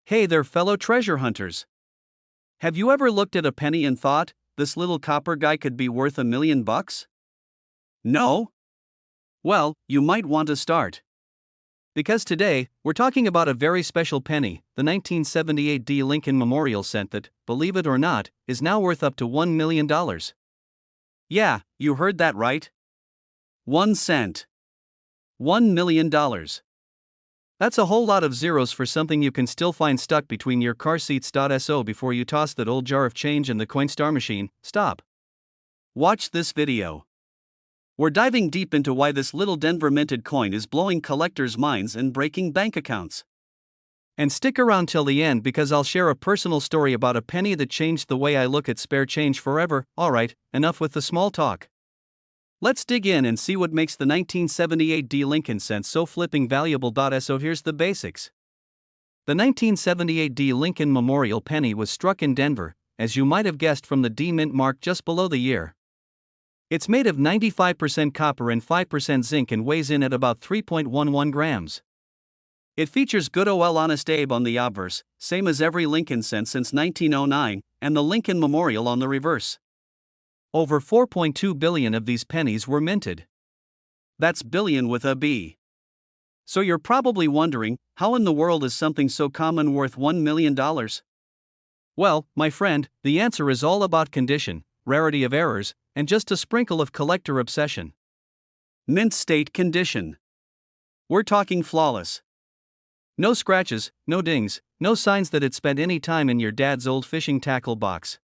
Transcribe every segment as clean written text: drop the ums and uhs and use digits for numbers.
Hey there, fellow treasure hunters. Have you ever looked at a penny and thought, this little copper guy could be worth $1 million? No? Well, you might want to start. Because today, we're talking about a very special penny, the 1978 D. Lincoln Memorial Cent that, believe it or not, is now worth up to $1 million. Yeah, you heard that right. 1 cent. $1 million. That's a whole lot of zeros for something you can still find stuck between your car seats. So before you toss that old jar of change in the Coinstar machine, stop. Watch this video. We're diving deep into why this little Denver minted coin is blowing collectors' minds and breaking bank accounts. And stick around till the end because I'll share a personal story about a penny that changed the way I look at spare change forever. Alright, enough with the small talk. Let's dig in and see what makes the 1978 D. Lincoln cent so flipping valuable. So here's the basics. The 1978 D. Lincoln Memorial penny was struck in Denver, as you might have guessed from the D mint mark just below the year. It's made of 95% copper and 5% zinc and weighs in at about 3.11 grams. It features good ol' Honest Abe on the obverse, same as every Lincoln cent since 1909, and the Lincoln Memorial on the reverse. Over 4.2 billion of these pennies were minted. That's billion with a B. So you're probably wondering, how in the world is something so common worth $1 million? Well, my friend, the answer is all about condition, rarity of errors, and just a sprinkle of collector obsession. Mint state condition. We're talking flawless. No scratches, no dings, no signs that it spent any time in your dad's old fishing tackle box.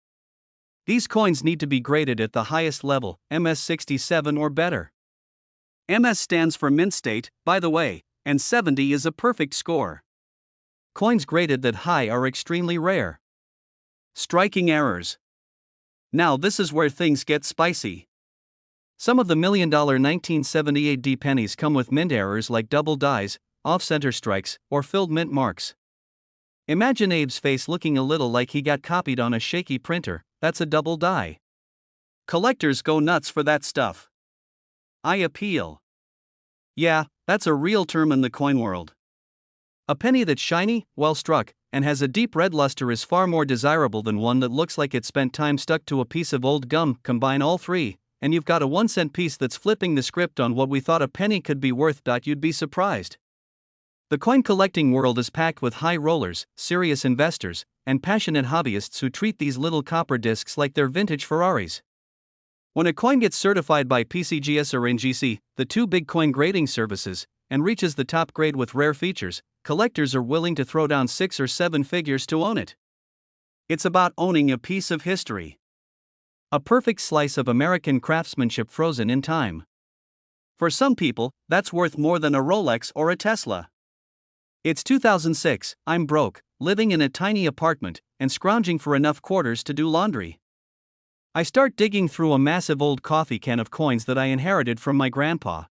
These coins need to be graded at the highest level, MS 67 or better. MS stands for mint state, by the way, and 70 is a perfect score. Coins graded that high are extremely rare. Striking errors. Now this is where things get spicy. Some of the $1 million 1978 D pennies come with mint errors like double dies, off-center strikes, or filled mint marks. Imagine Abe's face looking a little like he got copied on a shaky printer. That's a double die. Collectors go nuts for that stuff. I appeal. Yeah, that's a real term in the coin world. A penny that's shiny, well struck, and has a deep red luster is far more desirable than one that looks like it spent time stuck to a piece of old gum. Combine all three, and you've got a 1 cent piece that's flipping the script on what we thought a penny could be worth. You'd be surprised. The coin collecting world is packed with high rollers, serious investors, and passionate hobbyists who treat these little copper discs like they're vintage Ferraris. When a coin gets certified by PCGS or NGC, the two big coin grading services, and reaches the top grade with rare features, collectors are willing to throw down 6 or 7 figures to own it. It's about owning a piece of history. A perfect slice of American craftsmanship frozen in time. For some people, that's worth more than a Rolex or a Tesla. It's 2006, I'm broke, living in a tiny apartment, and scrounging for enough quarters to do laundry. I start digging through a massive old coffee can of coins that I inherited from my grandpa.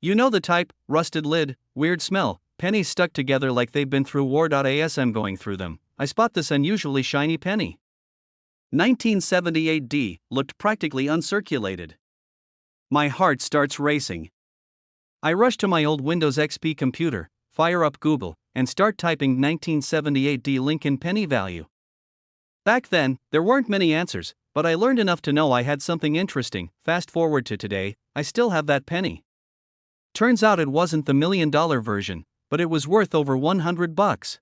You know the type, rusted lid, weird smell, pennies stuck together like they've been through war. As I'm going through them, I spot this unusually shiny penny. 1978 D, looked practically uncirculated. My heart starts racing. I rush to my old Windows XP computer, fire up Google, and start typing 1978 D Lincoln penny value. Back then, there weren't many answers, but I learned enough to know I had something interesting. Fast forward to today, I still have that penny. Turns out it wasn't the $1 million version, but it was worth over $100.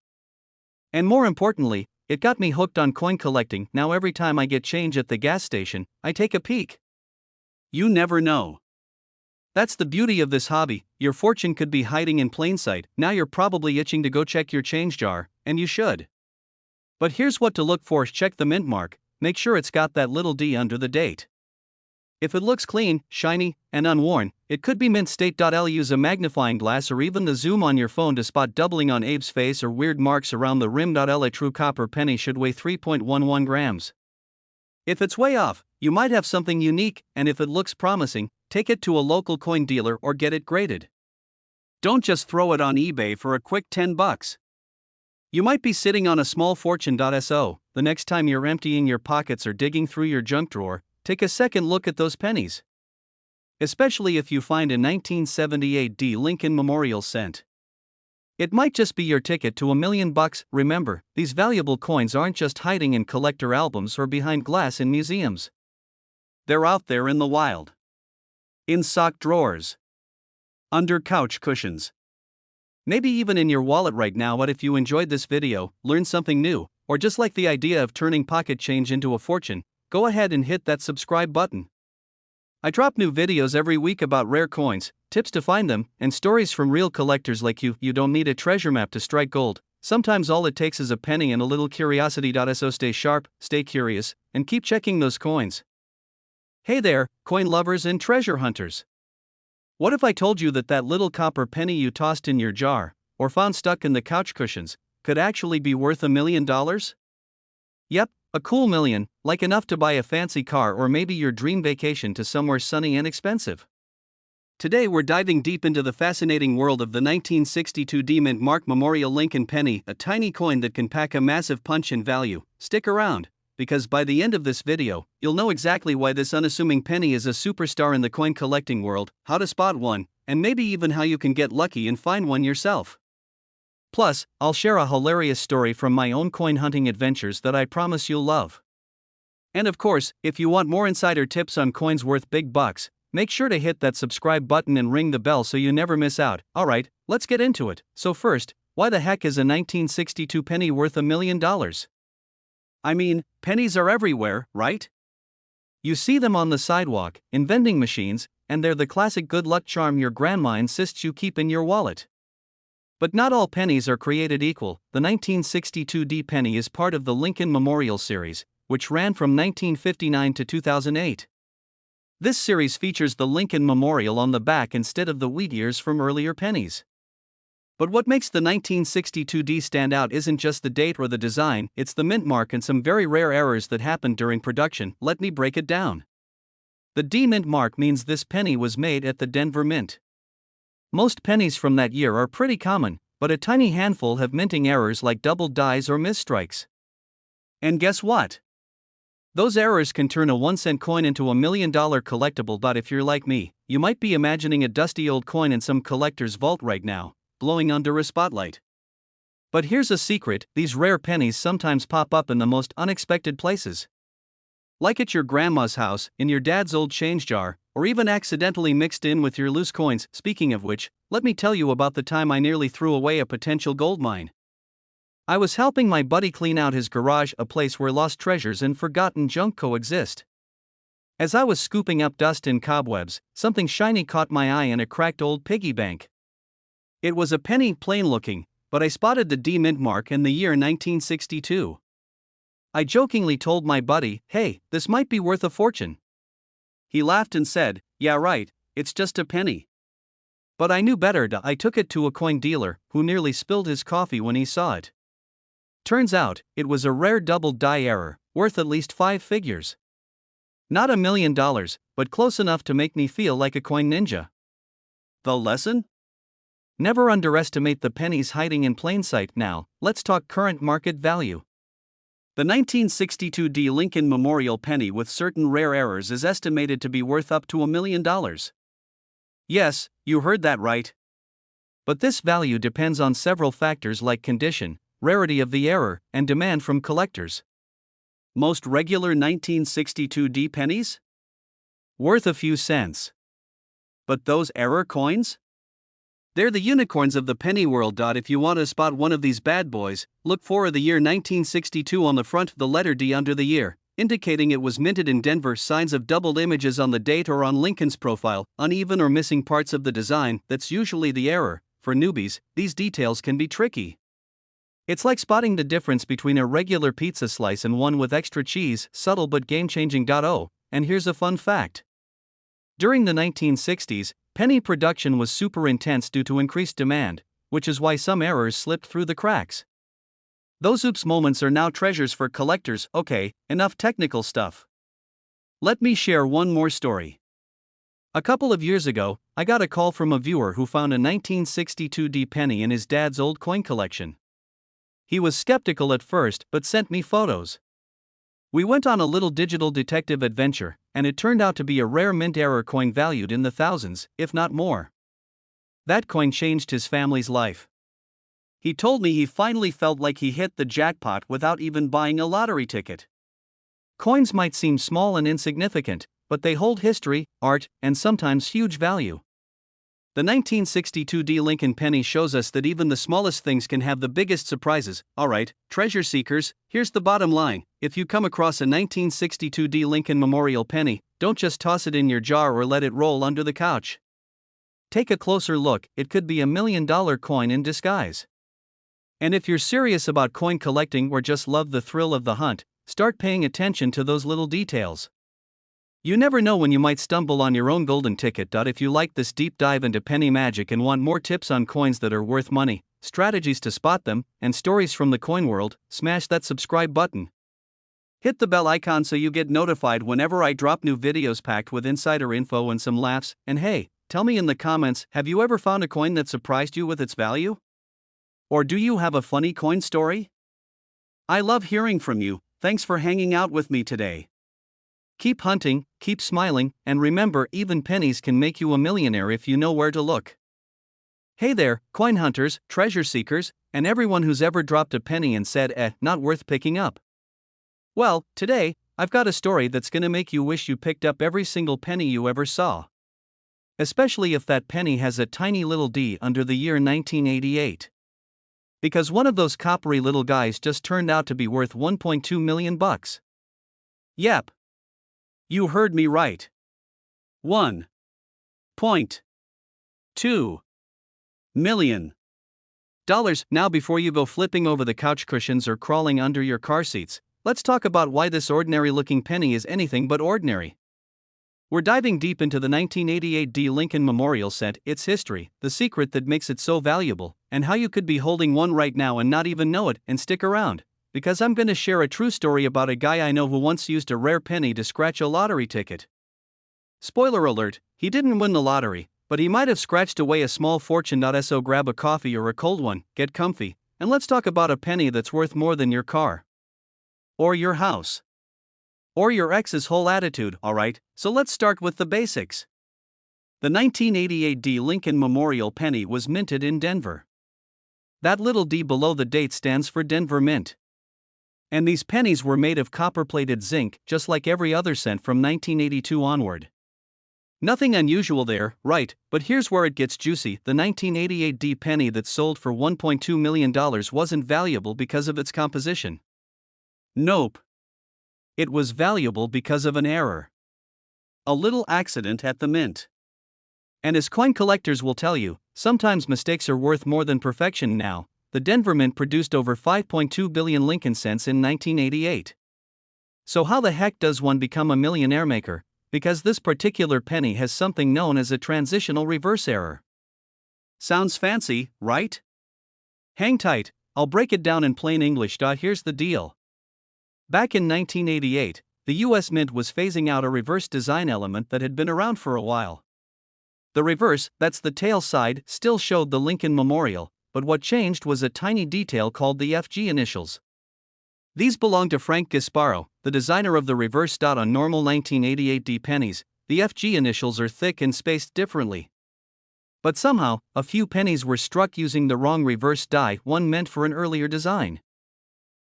And more importantly, it got me hooked on coin collecting. Now every time I get change at the gas station, I take a peek. You never know. That's the beauty of this hobby, your fortune could be hiding in plain sight. Now you're probably itching to go check your change jar, and you should. But here's what to look for: check the mint mark, make sure it's got that little D under the date. If it looks clean, shiny, and unworn, it could be mint state. Use a magnifying glass or even the zoom on your phone to spot doubling on Abe's face or weird marks around the rim. A true copper penny should weigh 3.11 grams. If it's way off, you might have something unique, and if it looks promising, take it to a local coin dealer or get it graded. Don't just throw it on eBay for a quick $10. You might be sitting on a small fortune. So, the next time you're emptying your pockets or digging through your junk drawer, take a second look at those pennies. Especially if you find a 1978 D Lincoln Memorial cent. It might just be your ticket to $1 million. Remember, these valuable coins aren't just hiding in collector albums or behind glass in museums. They're out there in the wild. In sock drawers. Under couch cushions. Maybe even in your wallet right now. But if you enjoyed this video, learned something new, or just like the idea of turning pocket change into a fortune, go ahead and hit that subscribe button. I drop new videos every week about rare coins, tips to find them, and stories from real collectors like you. You don't need a treasure map to strike gold. Sometimes all it takes is a penny and a little curiosity. So stay sharp, stay curious, and keep checking those coins. Hey there, coin lovers and treasure hunters. What if I told you that little copper penny you tossed in your jar, or found stuck in the couch cushions, could actually be worth $1 million? Yep, a cool million, like enough to buy a fancy car or maybe your dream vacation to somewhere sunny and expensive. Today we're diving deep into the fascinating world of the 1962 D-Mint Mark Memorial Lincoln Penny, a tiny coin that can pack a massive punch in value. Stick around, because by the end of this video, you'll know exactly why this unassuming penny is a superstar in the coin collecting world, how to spot one, and maybe even how you can get lucky and find one yourself. Plus, I'll share a hilarious story from my own coin hunting adventures that I promise you'll love. And of course, if you want more insider tips on coins worth big bucks, make sure to hit that subscribe button and ring the bell so you never miss out. Alright, let's get into it. So first, why the heck is a 1962 penny worth $1 million? I mean, pennies are everywhere, right? You see them on the sidewalk, in vending machines, and they're the classic good luck charm your grandma insists you keep in your wallet. But not all pennies are created equal. The 1962 D penny is part of the Lincoln Memorial series, which ran from 1959 to 2008. This series features the Lincoln Memorial on the back instead of the wheat ears from earlier pennies. But what makes the 1962 D stand out isn't just the date or the design, it's the mint mark and some very rare errors that happened during production. Let me break it down. The D mint mark means this penny was made at the Denver Mint. Most pennies from that year are pretty common, but a tiny handful have minting errors like doubled dies or misstrikes. And guess what? Those errors can turn a 1-cent coin into a $1 million collectible. But if you're like me, you might be imagining a dusty old coin in some collector's vault right now, glowing under a spotlight. But here's a secret: these rare pennies sometimes pop up in the most unexpected places. Like at your grandma's house, in your dad's old change jar, or even accidentally mixed in with your loose coins. Speaking of which, let me tell you about the time I nearly threw away a potential gold mine. I was helping my buddy clean out his garage, a place where lost treasures and forgotten junk coexist. As I was scooping up dust and cobwebs, something shiny caught my eye in a cracked old piggy bank. It was a penny, plain looking, but I spotted the D mint mark and the year 1962. I jokingly told my buddy, "Hey, this might be worth a fortune." He laughed and said, "Yeah right, it's just a penny." But I knew better. I took it to a coin dealer, who nearly spilled his coffee when he saw it. Turns out, it was a rare doubled die error, worth at least 5 figures. Not $1 million, but close enough to make me feel like a coin ninja. The lesson? Never underestimate the pennies hiding in plain sight. Now, let's talk current market value. The 1962 D Lincoln Memorial penny with certain rare errors is estimated to be worth up to $1 million. Yes, you heard that right. But this value depends on several factors like condition, rarity of the error, and demand from collectors. Most regular 1962 D pennies? Worth a few cents. But those error coins? They're the unicorns of the penny world. If you want to spot one of these bad boys, look for the year 1962 on the front, the letter D under the year, indicating it was minted in Denver. Signs of doubled images on the date or on Lincoln's profile, uneven or missing parts of the design, that's usually the error. For newbies, these details can be tricky. It's like spotting the difference between a regular pizza slice and one with extra cheese, subtle but game-changing. Oh, and here's a fun fact. During the 1960s, penny production was super intense due to increased demand, which is why some errors slipped through the cracks. Those oops moments are now treasures for collectors. Okay, enough technical stuff. Let me share one more story. A couple of years ago, I got a call from a viewer who found a 1962 D penny in his dad's old coin collection. He was skeptical at first but sent me photos. We went on a little digital detective adventure, and it turned out to be a rare mint error coin valued in the thousands, if not more. That coin changed his family's life. He told me he finally felt like he hit the jackpot without even buying a lottery ticket. Coins might seem small and insignificant, but they hold history, art, and sometimes huge value. The 1962 D Lincoln penny shows us that even the smallest things can have the biggest surprises. Alright, treasure seekers, here's the bottom line. If you come across a 1962 D Lincoln Memorial penny, don't just toss it in your jar or let it roll under the couch. Take a closer look, it could be $1 million coin in disguise. And if you're serious about coin collecting or just love the thrill of the hunt, start paying attention to those little details. You never know when you might stumble on your own golden ticket. If you like this deep dive into penny magic and want more tips on coins that are worth money, strategies to spot them, and stories from the coin world, smash that subscribe button. Hit the bell icon so you get notified whenever I drop new videos packed with insider info and some laughs. And hey, tell me in the comments, have you ever found a coin that surprised you with its value? Or do you have a funny coin story? I love hearing from you. Thanks for hanging out with me today. Keep hunting, keep smiling, and remember, even pennies can make you a millionaire if you know where to look. Hey there, coin hunters, treasure seekers, and everyone who's ever dropped a penny and said, not worth picking up. Well, today, I've got a story that's gonna make you wish you picked up every single penny you ever saw. Especially if that penny has a tiny little D under the year 1988. Because one of those coppery little guys just turned out to be worth $1.2 million. Yep. You heard me right. $1.2 million. Now, before you go flipping over the couch cushions or crawling under your car seats, let's talk about why this ordinary-looking penny is anything but ordinary. We're diving deep into the 1988 D Lincoln Memorial Cent, its history, the secret that makes it so valuable, and how you could be holding one right now and not even know it. And stick around, because I'm going to share a true story about a guy I know who once used a rare penny to scratch a lottery ticket. Spoiler alert, he didn't win the lottery, but he might have scratched away a small fortune. So grab a coffee or a cold one, get comfy, and let's talk about a penny that's worth more than your car. Or your house. Or your ex's whole attitude. Alright, so let's start with the basics. The 1988 D Lincoln Memorial penny was minted in Denver. That little D below the date stands for Denver Mint. And these pennies were made of copper-plated zinc, just like every other cent from 1982 onward. Nothing unusual there, right? But here's where it gets juicy. The 1988 D penny that sold for $1.2 million wasn't valuable because of its composition. Nope. It was valuable because of an error. A little accident at the mint. And as coin collectors will tell you, sometimes mistakes are worth more than perfection. Now, the Denver Mint produced over 5.2 billion Lincoln cents in 1988. So how the heck does one become a millionaire maker? Because this particular penny has something known as a transitional reverse error. Sounds fancy, right? Hang tight, I'll break it down in plain English. Here's the deal. Back in 1988, the US Mint was phasing out a reverse design element that had been around for a while. The reverse, that's the tail side, still showed the Lincoln Memorial, but what changed was a tiny detail called the FG initials. These belonged to Frank Gasparo, the designer of the reverse. On normal 1988 D pennies, the FG initials are thick and spaced differently. But somehow, a few pennies were struck using the wrong reverse die, one meant for an earlier design.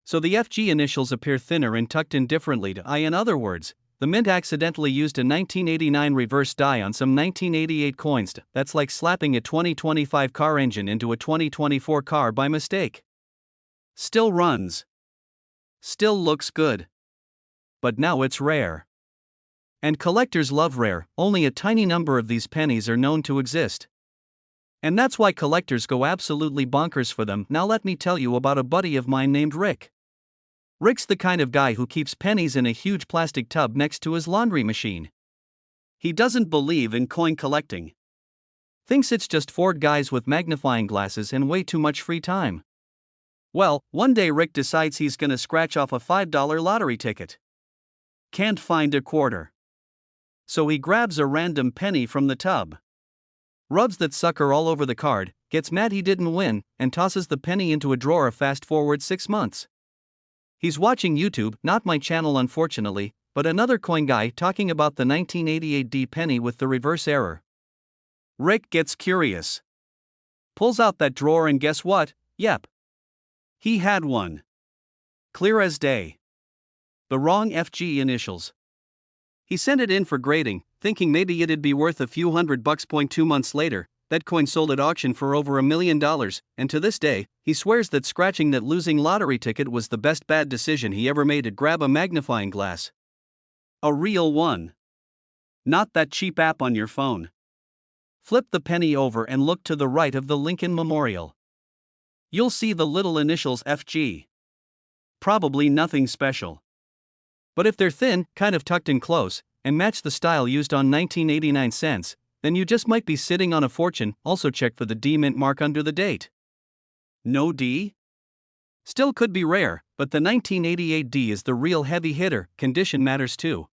So the FG initials appear thinner and tucked in differently. In other words, the Mint accidentally used a 1989 reverse die on some 1988 coins. That's like slapping a 2025 car engine into a 2024 car by mistake. Still runs. Still looks good. But now it's rare. And collectors love rare. Only a tiny number of these pennies are known to exist. And that's why collectors go absolutely bonkers for them. Now let me tell you about a buddy of mine named Rick. Rick's the kind of guy who keeps pennies in a huge plastic tub next to his laundry machine. He doesn't believe in coin collecting. Thinks it's just for guys with magnifying glasses and way too much free time. Well, one day Rick decides he's gonna scratch off a $5 lottery ticket. Can't find a quarter. So he grabs a random penny from the tub. Rubs that sucker all over the card, gets mad he didn't win, and tosses the penny into a drawer. Fast forward 6 months. He's watching YouTube, not my channel unfortunately, but another coin guy talking about the 1988 D penny with the reverse error. Rick gets curious. Pulls out that drawer and guess what? Yep. He had one. Clear as day. The wrong FG initials. He sent it in for grading, thinking maybe it'd be worth a few $100. 2 months later, that coin sold at auction for over $1 million, and to this day, he swears that scratching that losing lottery ticket was the best bad decision he ever made to grab a magnifying glass. A real one. Not that cheap app on your phone. Flip the penny over and look to the right of the Lincoln Memorial. You'll see the little initials FG. Probably nothing special. But if they're thin, kind of tucked in close, and match the style used on 1989 cents, then you just might be sitting on a fortune. Also check for the D mint mark under the date. No D? Still could be rare, but the 1988 D is the real heavy hitter. Condition matters too.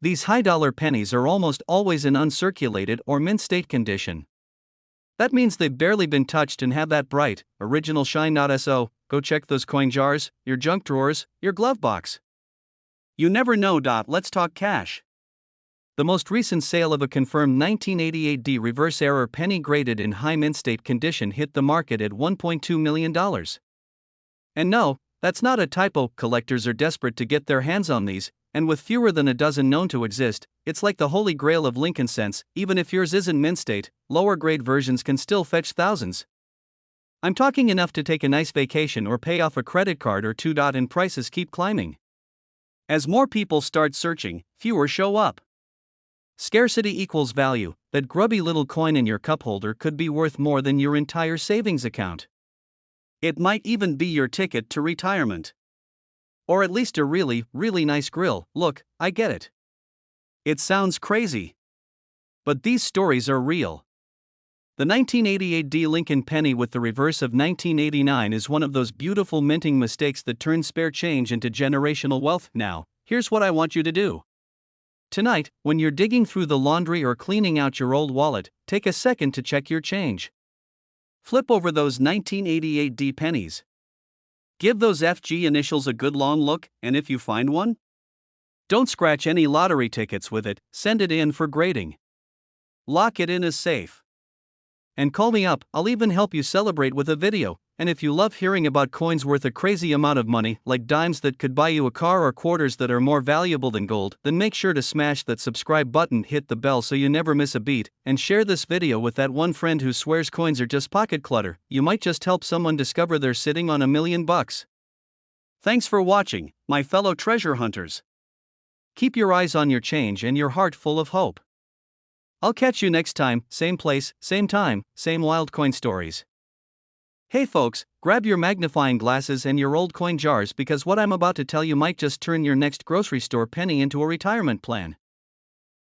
These high-dollar pennies are almost always in uncirculated or mint-state condition. That means they've barely been touched and have that bright, original shine. So, go check those coin jars, your junk drawers, your glove box. You never know. Let's talk cash. The most recent sale of a confirmed 1988 D reverse error penny graded in high mint state condition hit the market at $1.2 million. And no, that's not a typo. Collectors are desperate to get their hands on these, and with fewer than a dozen known to exist, it's like the holy grail of Lincoln cents. Even if yours isn't mint state, lower grade versions can still fetch thousands. I'm talking enough to take a nice vacation or pay off a credit card or two. And prices keep climbing. As more people start searching, fewer show up. Scarcity equals value. That grubby little coin in your cup holder could be worth more than your entire savings account. It might even be your ticket to retirement. Or at least a really, really nice grill. Look, I get it. It sounds crazy. But these stories are real. The 1988 D Lincoln penny with the reverse of 1989 is one of those beautiful minting mistakes that turn spare change into generational wealth. Now, here's what I want you to do. Tonight, when you're digging through the laundry or cleaning out your old wallet, take a second to check your change. Flip over those 1988 D pennies. Give those FG initials a good long look, and if you find one, don't scratch any lottery tickets with it. Send it in for grading. Lock it in as safe. And call me up. I'll even help you celebrate with a video. And if you love hearing about coins worth a crazy amount of money, like dimes that could buy you a car or quarters that are more valuable than gold, then make sure to smash that subscribe button, hit the bell so you never miss a beat, and share this video with that one friend who swears coins are just pocket clutter. You might just help someone discover they're sitting on $1 million. Thanks for watching, my fellow treasure hunters. Keep your eyes on your change and your heart full of hope. I'll catch you next time, same place, same time, same wild coin stories. Hey folks, grab your magnifying glasses and your old coin jars because what I'm about to tell you might just turn your next grocery store penny into a retirement plan.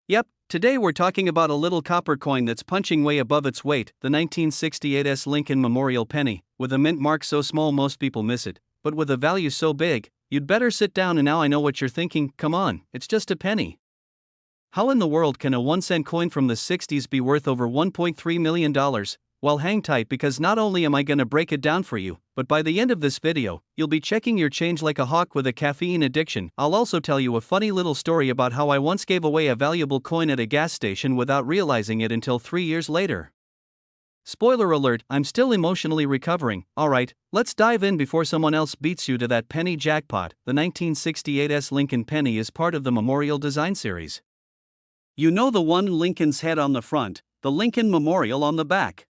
Yep, today we're talking about a little copper coin that's punching way above its weight, the 1968 Lincoln Memorial penny, with a mint mark so small most people miss it, but with a value so big, you'd better sit down. And now I know what you're thinking, come on, it's just a penny. How in the world can a 1-cent coin from the 60s be worth over $1.3 million? Well, hang tight because not only am I gonna break it down for you, but by the end of this video, you'll be checking your change like a hawk with a caffeine addiction. I'll also tell you a funny little story about how I once gave away a valuable coin at a gas station without realizing it until 3 years later. Spoiler alert, I'm still emotionally recovering. Alright, let's dive in before someone else beats you to that penny jackpot. The 1968 Lincoln penny is part of the Memorial Design Series. You know the one Lincoln's head on the front, the Lincoln Memorial on the back.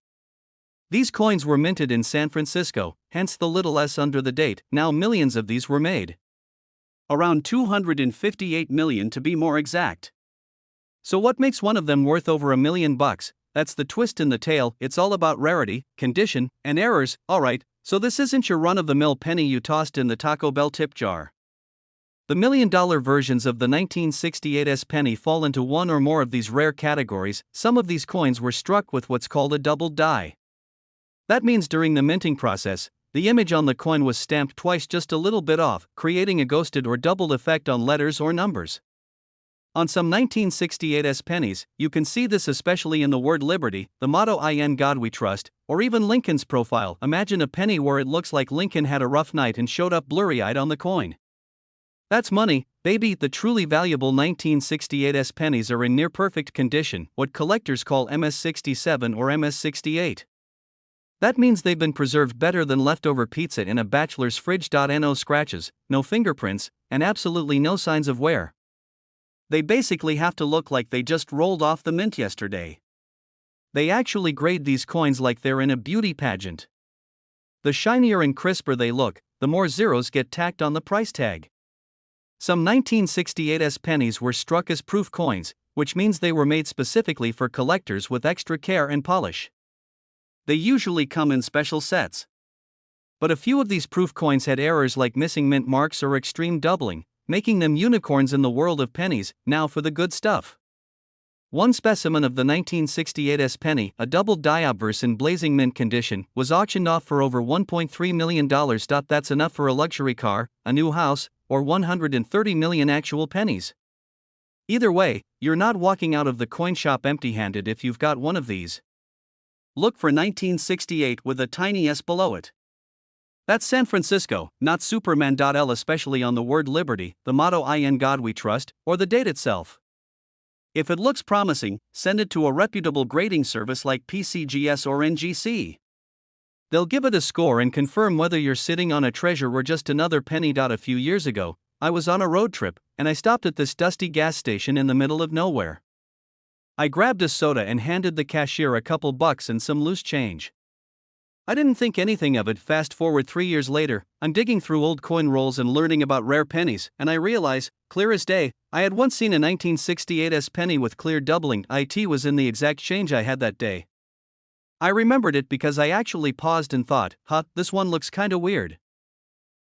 These coins were minted in San Francisco, hence the little s under the date. Now millions of these were made. Around 258 million to be more exact. So what makes one of them worth over $1 million? That's the twist in the tale. It's all about rarity, condition, and errors. Alright, so this isn't your run-of-the-mill penny you tossed in the Taco Bell tip jar. The $1 million versions of the 1968 penny fall into one or more of these rare categories. Some of these coins were struck with what's called a double die. That means during the minting process, the image on the coin was stamped twice just a little bit off, creating a ghosted or doubled effect on letters or numbers. On some 1968 pennies, you can see this especially in the word Liberty, the motto "In God We Trust," or even Lincoln's profile. Imagine a penny where it looks like Lincoln had a rough night and showed up blurry-eyed on the coin. That's money, baby. The truly valuable 1968 pennies are in near-perfect condition, what collectors call MS-67 or MS-68. That means they've been preserved better than leftover pizza in a bachelor's fridge. No scratches, no fingerprints, and absolutely no signs of wear. They basically have to look like they just rolled off the mint yesterday. They actually grade these coins like they're in a beauty pageant. The shinier and crisper they look, the more zeros get tacked on the price tag. Some 1968 pennies were struck as proof coins, which means they were made specifically for collectors with extra care and polish. They usually come in special sets. But a few of these proof coins had errors like missing mint marks or extreme doubling, making them unicorns in the world of pennies. Now for the good stuff. One specimen of the 1968 penny, a double die obverse in blazing mint condition, was auctioned off for over $1.3 million. That's enough for a luxury car, a new house, or 130 million actual pennies. Either way, you're not walking out of the coin shop empty-handed if you've got one of these. Look for 1968 with a tiny S below it. That's San Francisco, not Superman. L, especially on the word liberty, the motto "In God We Trust," or the date itself. If it looks promising, send it to a reputable grading service like PCGS or NGC. They'll give it a score and confirm whether you're sitting on a treasure or just another penny. A few years ago, I was on a road trip, and I stopped at this dusty gas station in the middle of nowhere. I grabbed a soda and handed the cashier a couple bucks and some loose change. I didn't think anything of it. Fast forward 3 years later, I'm digging through old coin rolls and learning about rare pennies, and I realize, clear as day, I had once seen a 1968 penny with clear doubling. It was in the exact change I had that day. I remembered it because I actually paused and thought, this one looks kinda weird.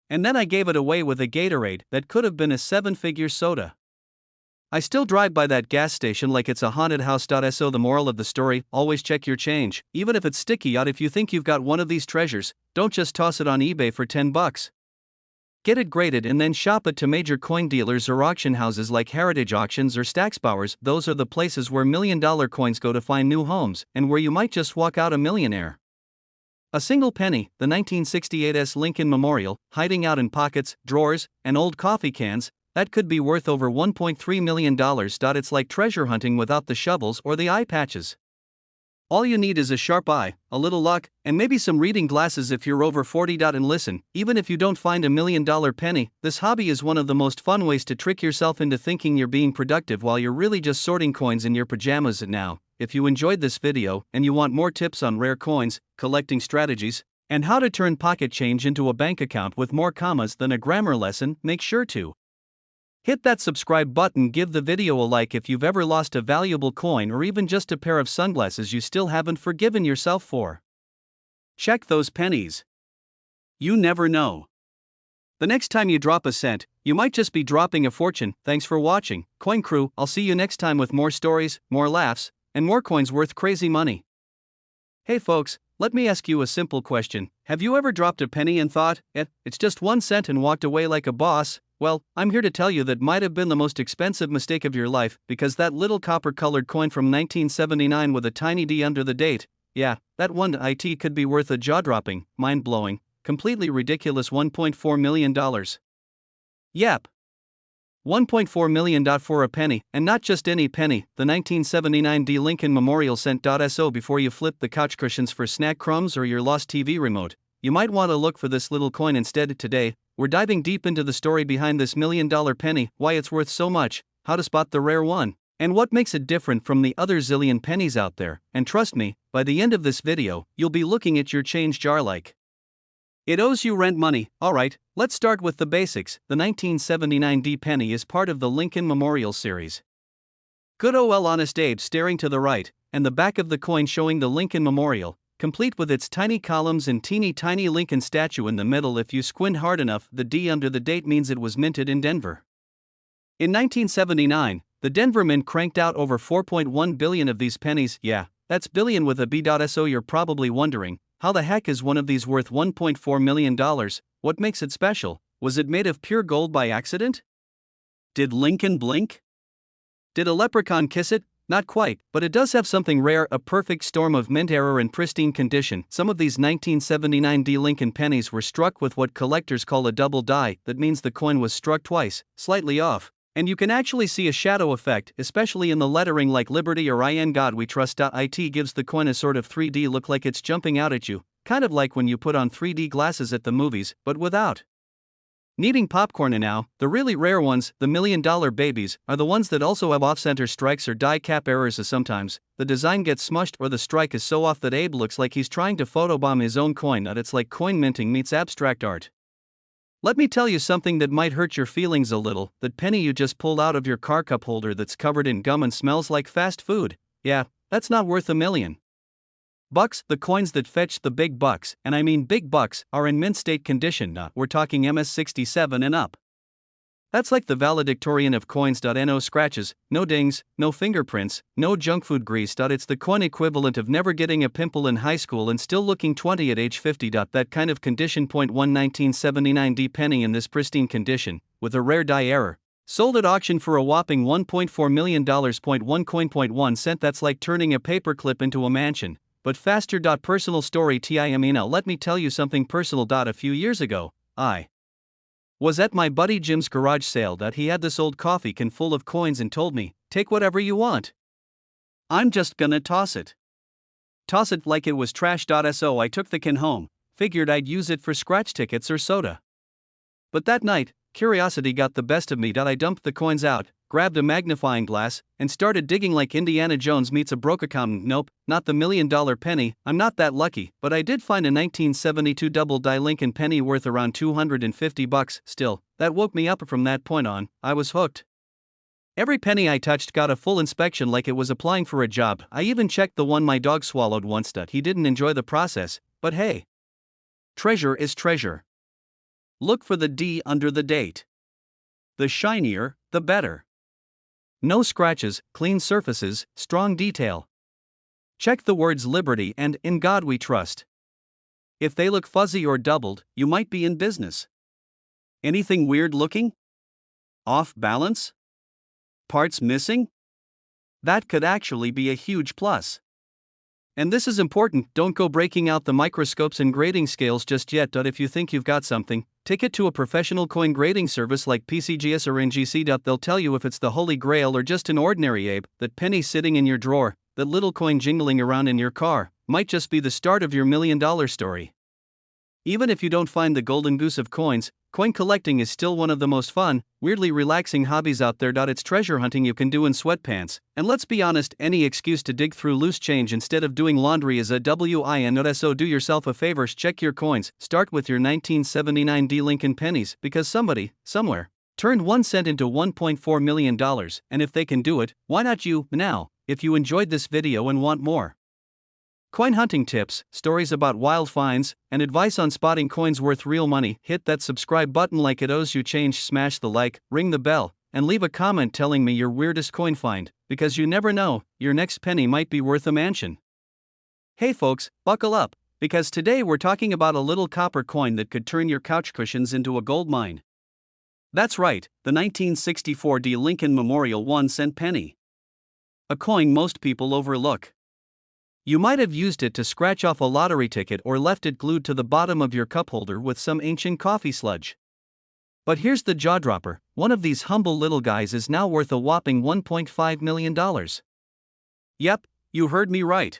And then I gave it away with a Gatorade that could have been a 7-figure soda. I still drive by that gas station like it's a haunted house. So the moral of the story, always check your change, even if it's sticky. If you think you've got one of these treasures, don't just toss it on eBay for $10. Get it graded and then shop it to major coin dealers or auction houses like Heritage Auctions or Stacksbowers. Those are the places where $1 million coins go to find new homes, and where you might just walk out a millionaire. A single penny, the 1968 Lincoln Memorial, hiding out in pockets, drawers, and old coffee cans, that could be worth over $1.3 million. It's like treasure hunting without the shovels or the eye patches. All you need is a sharp eye, a little luck, and maybe some reading glasses if you're over 40. And listen, even if you don't find $1 million penny, this hobby is one of the most fun ways to trick yourself into thinking you're being productive while you're really just sorting coins in your pajamas. Now, if you enjoyed this video and you want more tips on rare coins, collecting strategies, and how to turn pocket change into a bank account with more commas than a grammar lesson, make sure to hit that subscribe button. Give the video a like if you've ever lost a valuable coin or even just a pair of sunglasses you still haven't forgiven yourself for. Check those pennies. You never know. The next time you drop a cent, you might just be dropping a fortune. Thanks for watching, Coin Crew. I'll see you next time with more stories, more laughs, and more coins worth crazy money. Hey folks, let me ask you a simple question. Have you ever dropped a penny and thought, it's just 1 cent, and walked away like a boss? Well, I'm here to tell you that might have been the most expensive mistake of your life, because that little copper-colored coin from 1979 with a tiny D under the date, yeah, that one IT could be worth a jaw-dropping, mind-blowing, completely ridiculous $1.4 million. Yep. $1.4 million for a penny, and not just any penny, the 1979 D Lincoln Memorial cent. So before you flip the couch cushions for snack crumbs or your lost TV remote, you might want to look for this little coin instead. Today, we're diving deep into the story behind this $1 million penny, why it's worth so much, how to spot the rare one, and what makes it different from the other zillion pennies out there. And trust me, by the end of this video, you'll be looking at your change jar like it owes you rent money. Alright, let's start with the basics. The 1979 D penny is part of the Lincoln Memorial series. Good old Honest Abe staring to the right, and the back of the coin showing the Lincoln Memorial, complete with its tiny columns and teeny tiny Lincoln statue in the middle. If you squint hard enough, the D under the date means it was minted in Denver. In 1979, the Denver Mint cranked out over 4.1 billion of these pennies. Yeah, that's billion with a B. So you're probably wondering, how the heck is one of these worth $1.4 million? What makes it special? Was it made of pure gold by accident? Did Lincoln blink? Did a leprechaun kiss it? Not quite, but it does have something rare, a perfect storm of mint error and pristine condition. Some of these 1979 D Lincoln pennies were struck with what collectors call a double die. That means the coin was struck twice, slightly off, and you can actually see a shadow effect, especially in the lettering like Liberty or In God We Trust. It gives the coin a sort of 3D look, like it's jumping out at you. kind of like when you put on 3D glasses at the movies, but without needing popcorn. And now, the really rare ones, the $1,000,000 babies, are the ones that also have off-center strikes or die cap errors. As sometimes, the design gets smushed or the strike is so off that Abe looks like he's trying to photobomb his own coin. It's like coin minting meets abstract art. Let me tell you something that might hurt your feelings a little. That penny you just pulled out of your car cup holder that's covered in gum and smells like fast food, yeah, that's not worth $1,000,000. The coins that fetch the big bucks, and I mean big bucks, are in mint state condition. We're talking MS67 and up. That's like the valedictorian of coins. No scratches, no dings, no fingerprints, no junk food grease. It's the coin equivalent of never getting a pimple in high school and still looking 20 at age 50. That kind of condition. 1979 penny in this pristine condition, with a rare die error, sold at auction for a whopping $1.4 million. 1 coin. 1 cent. That's like turning a paperclip into a mansion, but faster. Personal story time. Now let me tell you something personal. A few years ago, I was at my buddy Jim's garage sale. He had this old coffee can full of coins and told me, take whatever you want. I'm just gonna toss it. Toss it like it was trash. So I took the can home, figured I'd use it for scratch tickets or soda. But that night, curiosity got the best of me. I dumped the coins out, grabbed a magnifying glass, and started digging like Indiana Jones meets a broke accountant. Nope, not the $1,000,000 penny, I'm not that lucky, but I did find a 1972 double-die Lincoln penny worth around $250. Still, that woke me up. From that point on, I was hooked. Every penny I touched got a full inspection like it was applying for a job. I even checked the one my dog swallowed once. He didn't enjoy the process, but hey, treasure is treasure. Look for the D under the date. The shinier, the better. No scratches, clean surfaces, strong detail. Check the words Liberty and In God We Trust. If they look fuzzy or doubled, you might be in business. Anything weird looking? Off balance? Parts missing? That could actually be a huge plus. And this is important, don't go breaking out the microscopes and grading scales just yet. If you think you've got something, take it to a professional coin grading service like PCGS or NGC. They'll tell you if it's the Holy Grail or just an ordinary Abe. That penny sitting in your drawer, that little coin jingling around in your car, might just be the start of your $1,000,000 story. Even if you don't find the golden goose of coins, coin collecting is still one of the most fun, weirdly relaxing hobbies out there. It's treasure hunting you can do in sweatpants, and let's be honest, any excuse to dig through loose change instead of doing laundry is a win. So do yourself a favor, check your coins, start with your 1979 Lincoln pennies, because somebody, somewhere, turned 1 cent into $1.4 million, and if they can do it, why not you? Now, if you enjoyed this video and want more coin hunting tips, stories about wild finds, and advice on spotting coins worth real money, hit that subscribe button like it owes you change. Smash the like, ring the bell, and leave a comment telling me your weirdest coin find, because you never know, your next penny might be worth a mansion. Hey folks, buckle up, because today we're talking about a little copper coin that could turn your couch cushions into a gold mine. That's right, the 1964 Lincoln Memorial 1 cent penny. A coin most people overlook. You might have used it to scratch off a lottery ticket or left it glued to the bottom of your cup holder with some ancient coffee sludge. But here's the jaw-dropper, one of these humble little guys is now worth a whopping $1.5 million. Yep, you heard me right.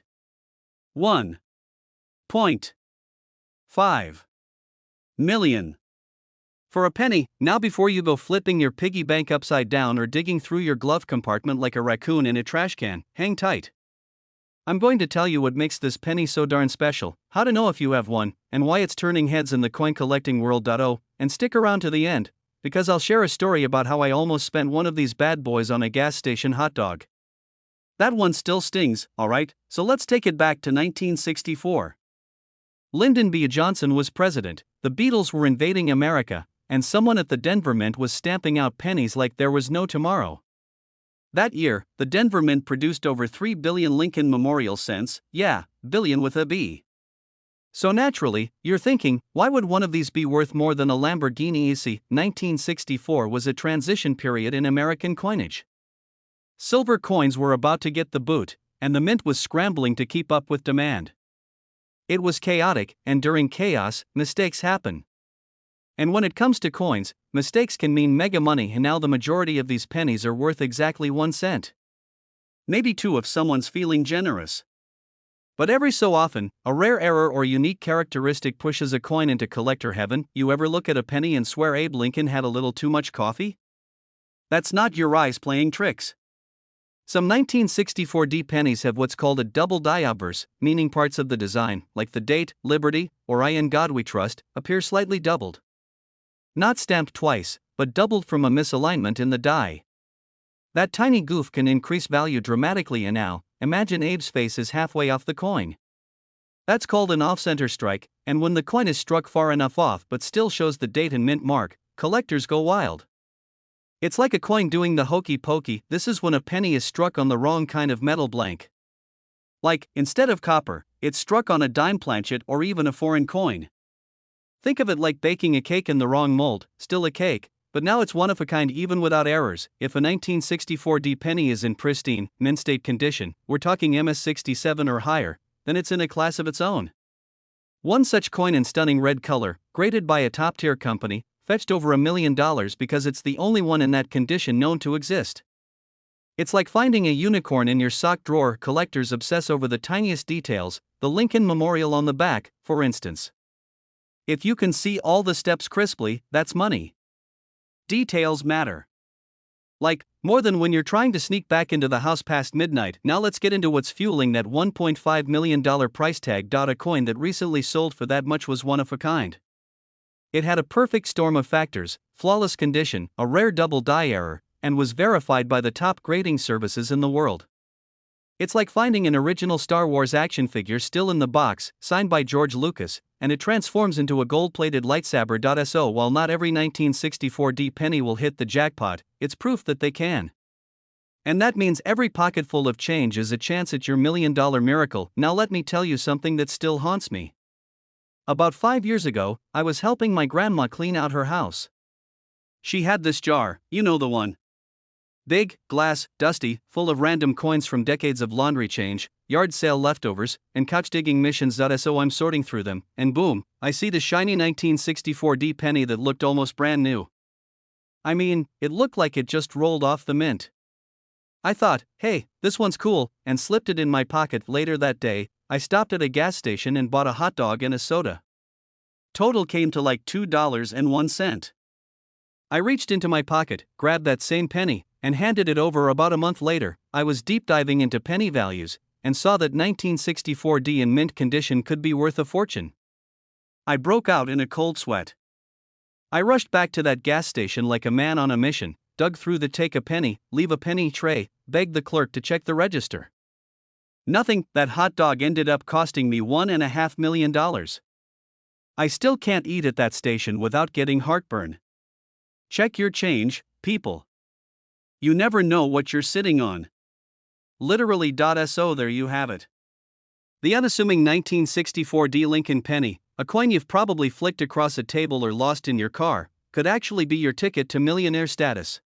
$1.5 million. For a penny. Now before you go flipping your piggy bank upside down or digging through your glove compartment like a raccoon in a trash can, hang tight. I'm going to tell you what makes this penny so darn special, how to know if you have one, and why it's turning heads in the coin collecting world. And stick around to the end, because I'll share a story about how I almost spent one of these bad boys on a gas station hot dog. That one still stings, alright, so let's take it back to 1964. Lyndon B. Johnson was president, the Beatles were invading America, and someone at the Denver Mint was stamping out pennies like there was no tomorrow. That year, the Denver Mint produced over 3 billion Lincoln Memorial cents, yeah, billion with a B. So naturally, you're thinking, why would one of these be worth more than a Lamborghini? 1964 was a transition period in American coinage. Silver coins were about to get the boot, and the mint was scrambling to keep up with demand. It was chaotic, and during chaos, mistakes happen. And when it comes to coins, mistakes can mean mega money, and now the majority of these pennies are worth exactly 1 cent. Maybe 2 if someone's feeling generous. But every so often, a rare error or unique characteristic pushes a coin into collector heaven. You ever look at a penny and swear Abe Lincoln had a little too much coffee? That's not your eyes playing tricks. Some 1964 pennies have what's called a double die obverse, meaning parts of the design, like the date, Liberty, or I in God We Trust, appear slightly doubled. Not stamped twice, but doubled from a misalignment in the die. That tiny goof can increase value dramatically, and now, imagine Abe's face is halfway off the coin. That's called an off-center strike, and when the coin is struck far enough off but still shows the date and mint mark, collectors go wild. It's like a coin doing the hokey pokey. This is when a penny is struck on the wrong kind of metal blank. Like, instead of copper, it's struck on a dime planchet or even a foreign coin. Think of it like baking a cake in the wrong mold, still a cake, but now it's one of a kind even without errors. If a 1964 penny is in pristine, mint state condition, we're talking MS67 or higher, then it's in a class of its own. One such coin in stunning red color, graded by a top-tier company, fetched over $1 million because it's the only one in that condition known to exist. It's like finding a unicorn in your sock drawer. Collectors obsess over the tiniest details, the Lincoln Memorial on the back, for instance. If you can see all the steps crisply, that's money. Details matter. Like, more than when you're trying to sneak back into the house past midnight. Now let's get into what's fueling that $1.5 million price tag. A coin that recently sold for that much was one of a kind. It had a perfect storm of factors: flawless condition, a rare double die error, and was verified by the top grading services in the world. It's like finding an original Star Wars action figure still in the box, signed by George Lucas, and it transforms into a gold-plated lightsaber. So while not every 1964 penny will hit the jackpot, it's proof that they can. And that means every pocketful of change is a chance at your $1 million miracle. Now let me tell you something that still haunts me. About 5 years ago, I was helping my grandma clean out her house. She had this jar, you know the one. Big, glass, dusty, full of random coins from decades of laundry change, yard sale leftovers, and couch digging missions. So I'm sorting through them, and boom, I see the shiny 1964 penny that looked almost brand new. I mean, it looked like it just rolled off the mint. I thought, hey, this one's cool, and slipped it in my pocket. Later that day, I stopped at a gas station and bought a hot dog and a soda. Total came to like $2.01. I reached into my pocket, grabbed that same penny, and handed it over. About a month later, I was deep diving into penny values, and saw that 1964 in mint condition could be worth a fortune. I broke out in a cold sweat. I rushed back to that gas station like a man on a mission, dug through the take a penny, leave a penny tray, begged the clerk to check the register. Nothing. That hot dog ended up costing me $1.5 million. I still can't eat at that station without getting heartburn. Check your change, people. You never know what you're sitting on. Literally. So there you have it. The unassuming 1964 Lincoln penny, a coin you've probably flicked across a table or lost in your car, could actually be your ticket to millionaire status.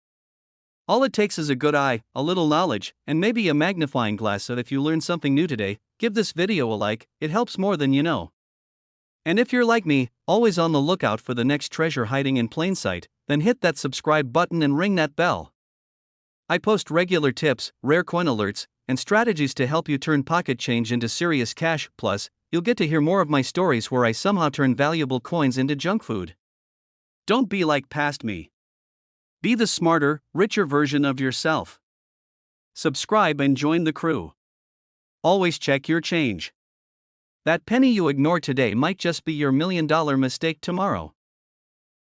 All it takes is a good eye, a little knowledge, and maybe a magnifying glass. So if you learned something new today, give this video a like. It helps more than you know. And if you're like me, always on the lookout for the next treasure hiding in plain sight, then hit that subscribe button and ring that bell. I post regular tips, rare coin alerts, and strategies to help you turn pocket change into serious cash. Plus, you'll get to hear more of my stories where I somehow turn valuable coins into junk food. Don't be like past me. Be the smarter, richer version of yourself. Subscribe and join the crew. Always check your change. That penny you ignore today might just be your $1 million mistake tomorrow.